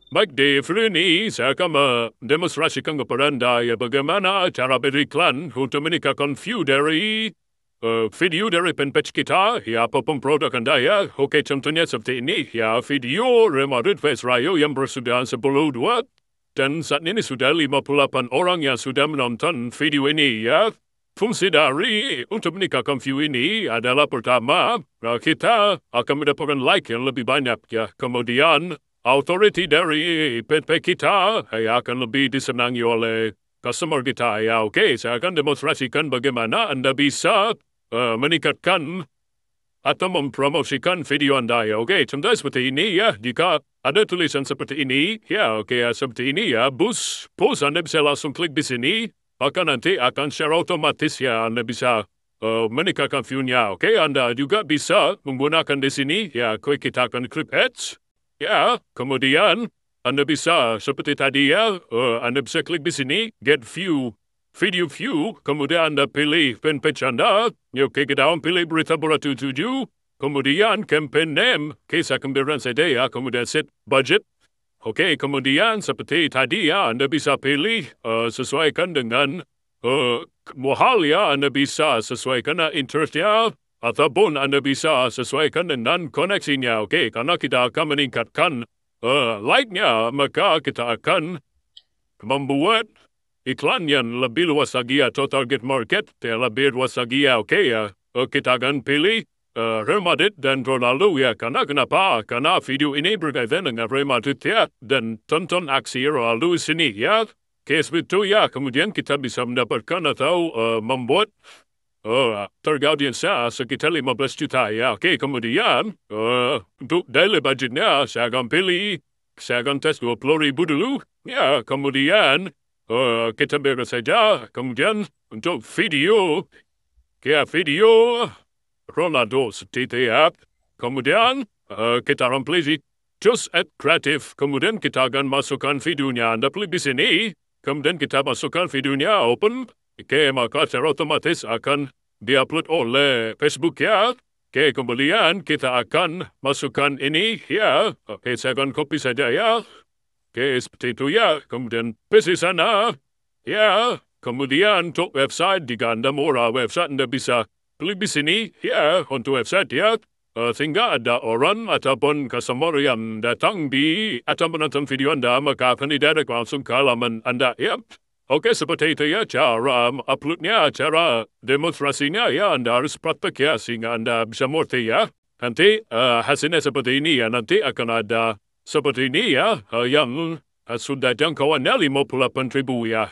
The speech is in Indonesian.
Baik, di video ini saya akan mendemonstrasikan kepada Anda ya bagaimana cara beriklan untuk meningkatkan view dari video dari fanpage kita, ya apapun produk Anda ya. Oke, contohnya seperti ini, ya video remadet Face Rayo yang bersudah 10 dan saat ini sudah 58 orang yang sudah menonton video ini ya. Fungsi dari untuk meningkatkan view ini adalah pertama, kita akan mendapatkan like yang lebih banyak ya. Kemudian, authority dari page kita akan lebih disenangi oleh customer kita ya. Oke, saya akan demonstrasikan bagaimana Anda bisa meningkatkan atau mempromosikan video Anda ya. Oke, contoh seperti ini ya. Jika ada tulisan seperti ini, ya oke ya, seperti ini ya. Post Anda bisa langsung klik di sini. Maka nanti akan secara otomatis ya Anda bisa meningkatkan view-nya. Oke, Anda juga bisa menggunakan di sini ya. Kita akan klik ads. Ya, kemudian Anda bisa seperti tadi ya. Anda bisa klik di sini get view. Video view, kemudian Anda pilih fanpage Anda. Oke, kita akan pilih berita bola 77. Kemudian campaign name. Oke, saya akan berikan saja ya. Kemudian set budget. Oke, kemudian seperti tadi ya, Anda bisa pilih sesuaikan dengan mahal ya, Anda bisa sesuaikan interestnya, ataupun Anda bisa sesuaikan dengan koneksinya. Oke, karena kita akan meningkatkan like-nya, maka kita akan membuat iklan yang lebih luas lagi atau target market yang lebih luas lagi ya. Oke ya, kita akan pilih Real Madrid dan Ronaldo ya. Kenapa? Karena video ini berkaitan dengan Real Madrid ya. Dan tonton aksi Ronaldo di sini ya. Oke, seperti ya. Kemudian kita bisa mendapatkan atau membuat target audiensnya sekitar 15 juta ya. Oke, kemudian untuk daily budgetnya saya akan pilih. Saya akan tes 20.000 dulu. Ya, kemudian kita beri saja. Kemudian untuk video. Kayak video Ronaldo seperti ya. Kemudian kita akan pilih just add creative. Kemudian kita akan masukkan videonya. Anda pilih di sini. Kemudian kita masukkan videonya open. Oke, maka secara otomatis akan diupload oleh Facebook ya. Oke, kemudian kita akan masukkan ini ya. Oke, saya akan copy saja ya. Oke, seperti itu ya. Kemudian paste di sana. Ya, kemudian untuk website, jika Anda murah website, Anda bisa pilih di sini, ya, untuk website, ya, sehingga ada orang ataupun customer yang datang atau menonton video Anda, maka akan didirect langsung ke halaman Anda, ya. Oke, seperti itu ya, cara uploadnya, cara demonstrasinya, ya, Anda harus praktek, ya, sehingga Anda bisa mengerti, ya. Nanti hasilnya seperti ini, ya, nanti akan ada seperti ini, ya, yang sudah jangkauannya 58.000, ya.